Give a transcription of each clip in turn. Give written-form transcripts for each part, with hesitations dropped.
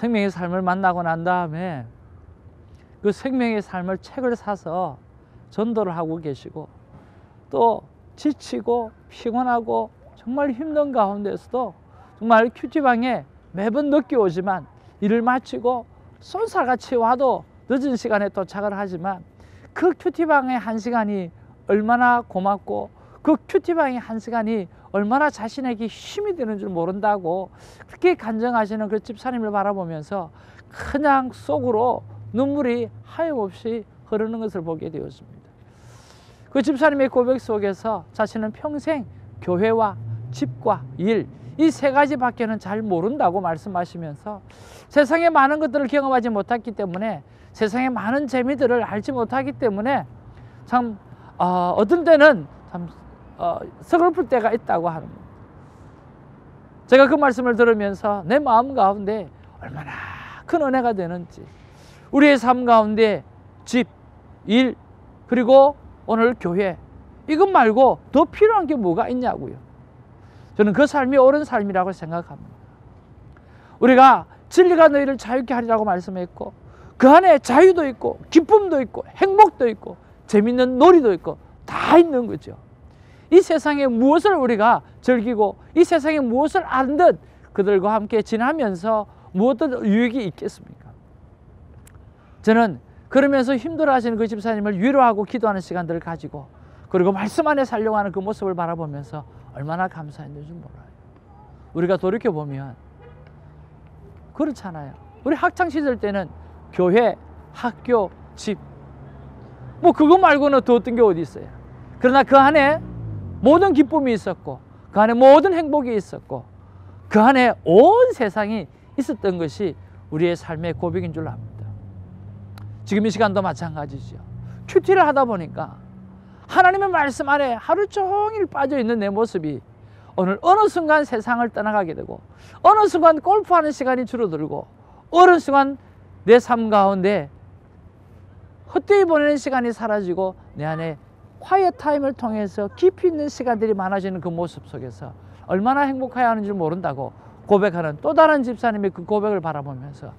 생명의 삶을 만나고 난 다음에 그 생명의 삶을 책을 사서 전도를 하고 계시고, 또 지치고 피곤하고 정말 힘든 가운데서도 정말 큐티방에 매번 늦게 오지만 일을 마치고 쏜살같이 와도 늦은 시간에 도착을 하지만 그 큐티방의 한 시간이 얼마나 고맙고 그 큐티방의 한 시간이 얼마나 자신에게 힘이 되는 줄 모른다고 그렇게 간증하시는 그 집사님을 바라보면서 그냥 속으로 눈물이 하염없이 흐르는 것을 보게 되었습니다. 그 집사님의 고백 속에서 자신은 평생 교회와 집과 일, 이 세 가지밖에는 잘 모른다고 말씀하시면서 세상의 많은 것들을 경험하지 못했기 때문에, 세상의 많은 재미들을 알지 못하기 때문에 참 어떤 때는 참 서글플 때가 있다고 하는 겁니다. 제가 그 말씀을 들으면서 내 마음 가운데 얼마나 큰 은혜가 되는지, 우리의 삶 가운데 집, 일, 그리고 오늘 교회, 이것 말고 더 필요한 게 뭐가 있냐고요. 저는 그 삶이 옳은 삶이라고 생각합니다. 우리가 진리가 너희를 자유케 하리라고 말씀했고, 그 안에 자유도 있고 기쁨도 있고 행복도 있고 재밌는 놀이도 있고 다 있는 거죠. 이 세상에 무엇을 우리가 즐기고 이 세상에 무엇을 아는 듯 그들과 함께 지나면서 무엇도 유익이 있겠습니까? 저는 그러면서 힘들어하시는 그 집사님을 위로하고 기도하는 시간들을 가지고, 그리고 말씀 안에 살려고 하는 그 모습을 바라보면서 얼마나 감사했는지 몰라요. 우리가 돌이켜보면 그렇잖아요. 우리 학창시절 때는 교회, 학교, 집, 뭐 그거 말고는 더 어떤 게 어디 있어요. 그러나 그 안에 모든 기쁨이 있었고, 그 안에 모든 행복이 있었고, 그 안에 온 세상이 있었던 것이 우리의 삶의 고백인 줄 압니다. 지금 이 시간도 마찬가지죠. 큐티를 하다 보니까 하나님의 말씀 안에 하루 종일 빠져있는 내 모습이 오늘 어느 순간 세상을 떠나가게 되고, 어느 순간 골프하는 시간이 줄어들고, 어느 순간 내 삶 가운데 헛되이 보내는 시간이 사라지고 내 안에 quiet 타임을 통해서 깊이 있는 시간들이 많아지는 그 모습 속에서 얼마나 행복해야 하는지 모른다고 고백하는 또 다른 집사님의 그 고백을 바라보면서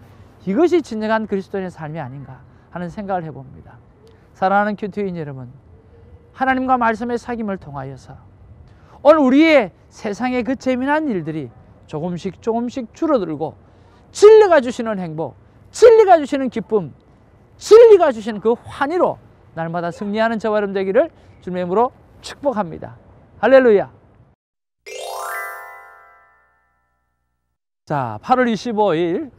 이것이 진정한 그리스도인의 삶이 아닌가 하는 생각을 해봅니다. 사랑하는 큐티인 여러분, 하나님과 말씀의 사귐을 통하여서 오늘 우리의 세상의 그 재미난 일들이 조금씩 줄어들고, 진리가 주시는 행복, 진리가 주시는 기쁨, 진리가 주시는 그 환희로 날마다 승리하는 저와 여러분 되기를 주님의 이름으로 축복합니다. 할렐루야. 자, 8월 25일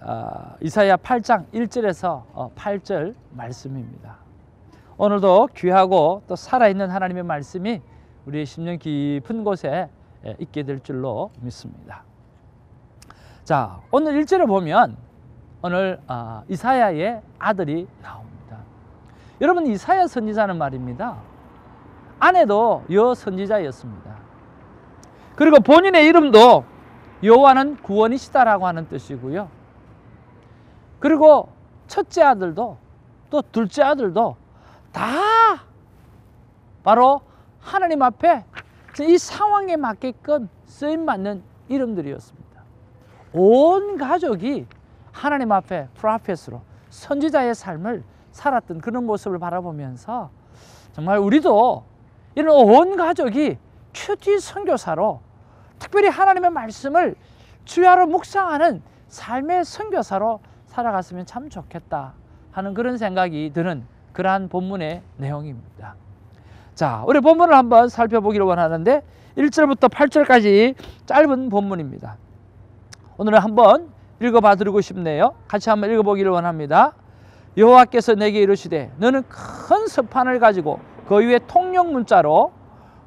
이사야 8장 1절에서 8절 말씀입니다. 오늘도 귀하고 또 살아있는 하나님의 말씀이 우리의 심령 깊은 곳에 있게 될 줄로 믿습니다. 자, 오늘 1절에 보면 오늘 이사야의 아들이 나옵니다. 여러분, 이사야 선지자는 말입니다, 아내도 여선지자였습니다. 그리고 본인의 이름도 여호와는 구원이시다라고 하는 뜻이고요. 그리고 첫째 아들도 또 둘째 아들도 다 바로 하나님 앞에 이 상황에 맞게끔 쓰임받는 이름들이었습니다. 온 가족이 하나님 앞에 프로페스로 선지자의 삶을 살았던 그런 모습을 바라보면서 정말 우리도 이런 온 가족이 큐티 선교사로, 특별히 하나님의 말씀을 주야로 묵상하는 삶의 선교사로 살아갔으면 참 좋겠다 하는 그런 생각이 드는 그러한 본문의 내용입니다. 자, 우리 본문을 한번 살펴보기를 원하는데 1절부터 8절까지 짧은 본문입니다. 오늘 한번 읽어봐 드리고 싶네요. 같이 한번 읽어보기를 원합니다. 여호와께서 내게 이르시되 너는 큰 서판을 가지고 그 위에 통역 문자로,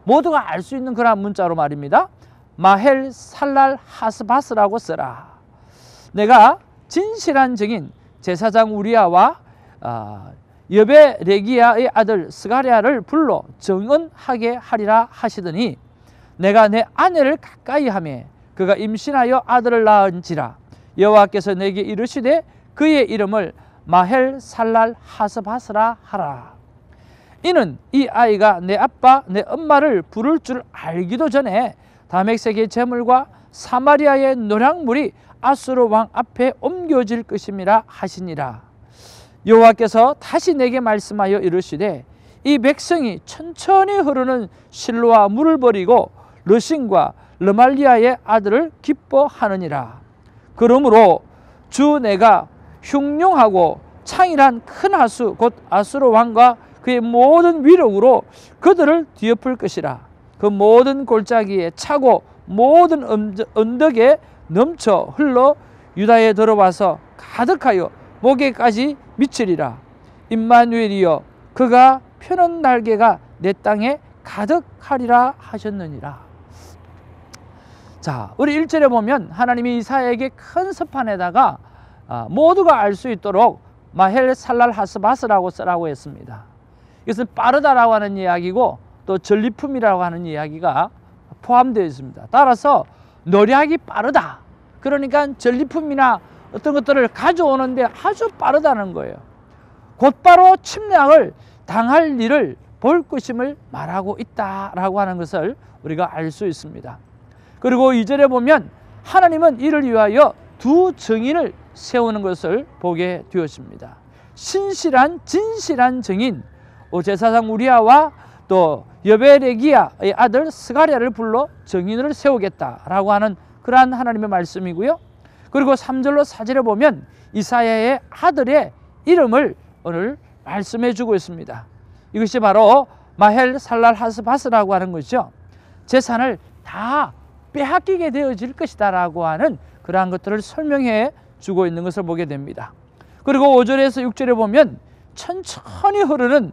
모두가 알 수 있는 그런 문자로 말입니다, 마헬 살랄 하스바스라고 써라. 내가 진실한 증인 제사장 우리야와 여베레기야의 아들 스가랴를 불러 정언하게 하리라 하시더니, 내가 내 아내를 가까이 하매 그가 임신하여 아들을 낳은지라. 여호와께서 내게 이르시되 그의 이름을 마헬 살랄 하스바스라 하라. 이는 이 아이가 내 아빠 내 엄마를 부를 줄 알기도 전에 다메섹의 재물과 사마리아의 노략물이 아수르 왕 앞에 옮겨질 것임이라 하시니라. 여호와께서 다시 내게 말씀하여 이르시되 이 백성이 천천히 흐르는 실로와 물을 버리고 르신과 르말리아의 아들을 기뻐하느니라. 그러므로 주 내가 흉룡하고 창이란 큰 하수 곧 아수르 왕과 그의 모든 위력으로 그들을 뒤엎을 것이라. 그 모든 골짜기에 차고 모든 언덕에 넘쳐 흘러 유다에 들어와서 가득하여 목에까지 미치리라. 임마누엘이여 그가 펴는 날개가 내 땅에 가득하리라 하셨느니라. 자, 우리 1절에 보면 하나님이 이사야에게 큰 서판에다가 모두가 알 수 있도록 마헬 살랄 하스바스라고 쓰라고 했습니다. 이것은 빠르다라고 하는 이야기고 또 전리품이라고 하는 이야기가 포함되어 있습니다. 따라서 노략이 빠르다. 그러니까 전리품이나 어떤 것들을 가져오는데 아주 빠르다는 거예요. 곧바로 침략을 당할 일을 볼 것임을 말하고 있다라고 하는 것을 우리가 알 수 있습니다. 그리고 2절에 보면 하나님은 이를 위하여 두 증인을 세우는 것을 보게 되었습니다. 신실한 진실한 증인 제사장 우리아와 또 여베레기야의 아들 스가랴를 불러 증인을 세우겠다라고 하는 그러한 하나님의 말씀이고요. 그리고 3절로 4절에 보면 이사야의 아들의 이름을 오늘 말씀해 주고 있습니다. 이것이 바로 마헬 살랄 하스바스라고 하는 것이죠. 재산을 다 빼앗기게 되어질 것이다 라고 하는 그러한 것들을 설명해 주고 있는 것을 보게 됩니다. 그리고 5절에서 6절에 보면 천천히 흐르는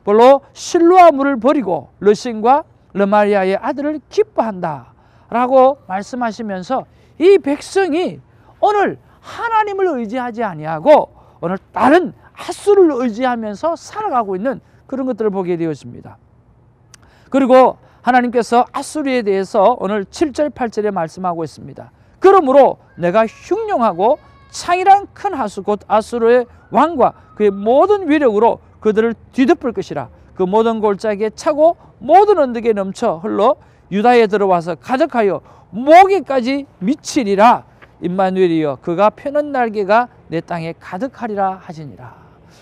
별로 실로와 물을 버리고 르신과 르마리아의 아들을 기뻐한다 라고 말씀하시면서 이 백성이 오늘 하나님을 의지하지 아니하고 오늘 다른 아수를 의지하면서 살아가고 있는 그런 것들을 보게 되었습니다. 그리고 하나님께서 아수르에 대해서 오늘 7절 8절에 말씀하고 있습니다. 그러므로 내가 흉룡하고 창이란 큰 하수 곧 아수르의 왕과 그의 모든 위력으로 그들을 뒤덮을 것이라. 그 모든 골짜기에 차고 모든 언덕에 넘쳐 흘러 유다에 들어와서 가득하여 목에까지 미치리라. 임마누엘이여 그가 펴는 날개가 내 땅에 가득하리라 하시니라.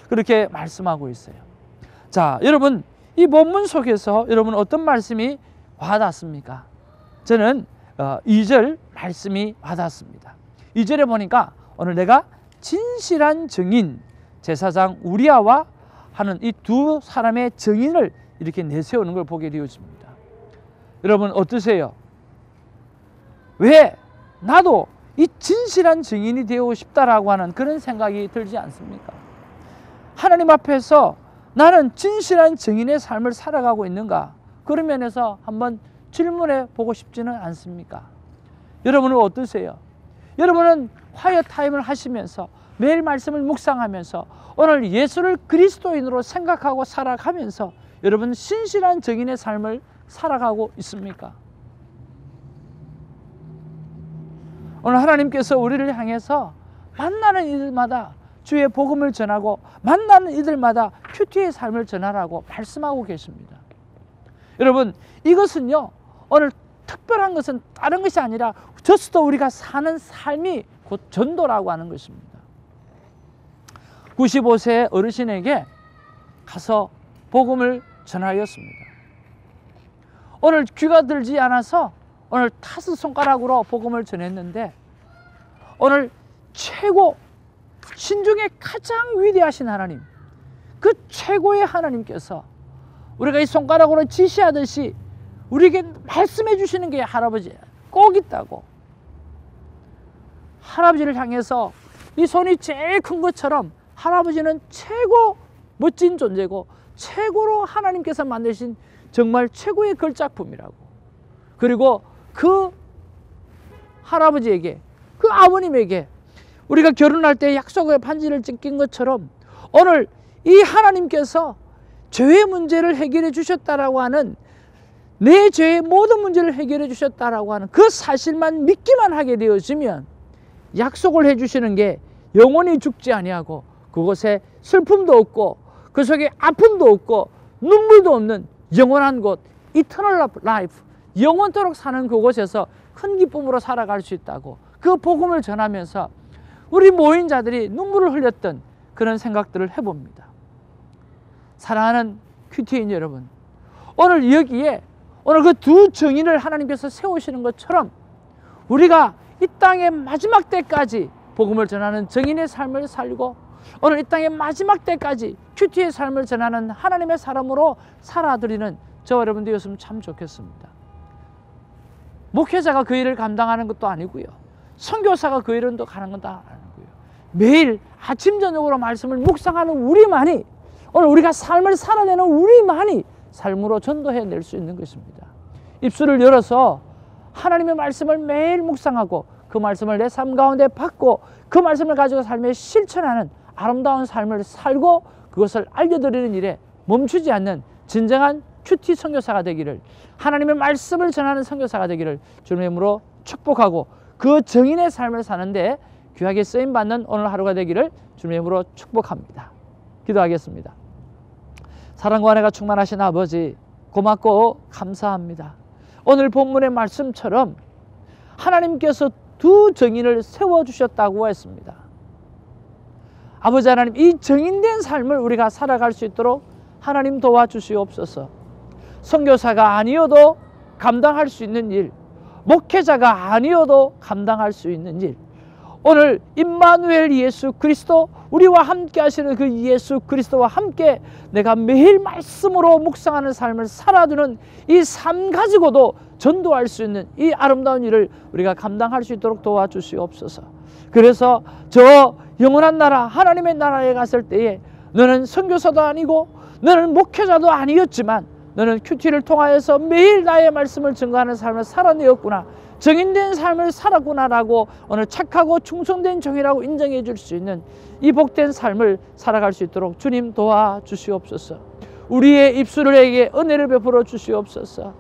그렇게 말씀하고 있어요. 자, 여러분 이 본문 속에서 여러분 어떤 말씀이 와닿습니까? 저는 2절 말씀이 와닿습니다. 2절에 보니까 오늘 내가 진실한 증인 제사장 우리아와 하는 이 두 사람의 증인을 이렇게 내세우는 걸 보게 되었습니다. 여러분 어떠세요? 왜 나도 이 진실한 증인이 되고 싶다라고 하는 그런 생각이 들지 않습니까? 하나님 앞에서 나는 진실한 증인의 삶을 살아가고 있는가? 그런 면에서 한번 질문해 보고 싶지는 않습니까? 여러분은 어떠세요? 여러분은 화이어 타임을 하시면서 매일 말씀을 묵상하면서 오늘 예수를 그리스도인으로 생각하고 살아가면서 여러분 신실한 증인의 삶을 살아가고 있습니까? 오늘 하나님께서 우리를 향해서 만나는 이들마다 주의 복음을 전하고 만나는 이들마다 큐티의 삶을 전하라고 말씀하고 계십니다. 여러분 이것은요 오늘 특별한 것은 다른 것이 아니라 저스도 우리가 사는 삶이 곧 전도라고 하는 것입니다. 95세 어르신에게 가서 복음을 전하였습니다. 오늘 귀가 들지 않아서 오늘 5 손가락으로 복음을 전했는데 오늘 최고 신중에 가장 위대하신 하나님 그 최고의 하나님께서 우리가 이 손가락으로 지시하듯이 우리에게 말씀해 주시는 게 할아버지 꼭 있다고 할아버지를 향해서 이 손이 제일 큰 것처럼 할아버지는 최고 멋진 존재고 최고로 하나님께서 만드신 정말 최고의 걸작품이라고 그리고 그 할아버지에게 그 아버님에게 우리가 결혼할 때 약속의 반지를 찍힌 것처럼 오늘 이 하나님께서 죄의 문제를 해결해 주셨다라고 하는 내 죄의 모든 문제를 해결해 주셨다라고 하는 그 사실만 믿기만 하게 되어지면 약속을 해 주시는 게 영원히 죽지 아니하고 그곳에 슬픔도 없고 그 속에 아픔도 없고 눈물도 없는 영원한 곳 이터널 라이프 영원토록 사는 그곳에서 큰 기쁨으로 살아갈 수 있다고 그 복음을 전하면서 우리 모인 자들이 눈물을 흘렸던 그런 생각들을 해봅니다. 사랑하는 큐티인 여러분, 오늘 여기에 오늘 그 두 증인을 하나님께서 세우시는 것처럼 우리가 이 땅의 마지막 때까지 복음을 전하는 증인의 삶을 살고 오늘 이 땅의 마지막 때까지 큐티의 삶을 전하는 하나님의 사람으로 살아드리는 저와 여러분 되었으면 참 좋겠습니다. 목회자가 그 일을 감당하는 것도 아니고요, 선교사가 그 일은 또 가는 것도 아니고요, 매일 아침 저녁으로 말씀을 묵상하는 우리만이, 오늘 우리가 삶을 살아내는 우리만이 삶으로 전도해낼 수 있는 것입니다. 입술을 열어서 하나님의 말씀을 매일 묵상하고 그 말씀을 내 삶 가운데 받고 그 말씀을 가지고 삶에 실천하는 아름다운 삶을 살고 그것을 알려드리는 일에 멈추지 않는 진정한 큐티 선교사가 되기를, 하나님의 말씀을 전하는 선교사가 되기를 주님의 이름으로 축복하고 그 정인의 삶을 사는데 귀하게 쓰임받는 오늘 하루가 되기를 주님의 이름으로 축복합니다. 기도하겠습니다. 사랑과 은혜가 충만하신 아버지, 고맙고 감사합니다. 오늘 본문의 말씀처럼 하나님께서 두 정인을 세워주셨다고 했습니다. 아버지 하나님, 이 정인된 삶을 우리가 살아갈 수 있도록 하나님 도와주시옵소서. 선교사가 아니어도 감당할 수 있는 일, 목회자가 아니어도 감당할 수 있는 일, 오늘 임마누엘 예수 그리스도, 우리와 함께 하시는 그 예수 그리스도와 함께 내가 매일 말씀으로 묵상하는 삶을 살아두는 이 삶 가지고도 전도할 수 있는 이 아름다운 일을 우리가 감당할 수 있도록 도와주시옵소서. 그래서 저 영원한 나라 하나님의 나라에 갔을 때에 너는 선교사도 아니고 너는 목회자도 아니었지만 너는 큐티를 통하여서 매일 나의 말씀을 증거하는 삶을 살아내었구나, 정인된 삶을 살았구나라고 오늘 착하고 충성된 종이라고 인정해 줄 수 있는 이 복된 삶을 살아갈 수 있도록 주님 도와주시옵소서. 우리의 입술에게 은혜를 베풀어 주시옵소서.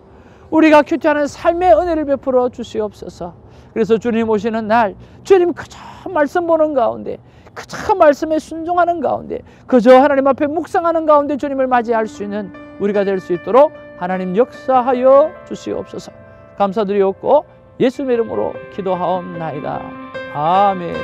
우리가 큐티하는 삶의 은혜를 베풀어 주시옵소서. 그래서 주님 오시는 날 주님 그저 말씀 보는 가운데, 그저 말씀에 순종하는 가운데, 그저 하나님 앞에 묵상하는 가운데 주님을 맞이할 수 있는 우리가 될 수 있도록 하나님 역사하여 주시옵소서. 감사드리옵고 예수의 이름으로 기도하옵나이다. 아멘.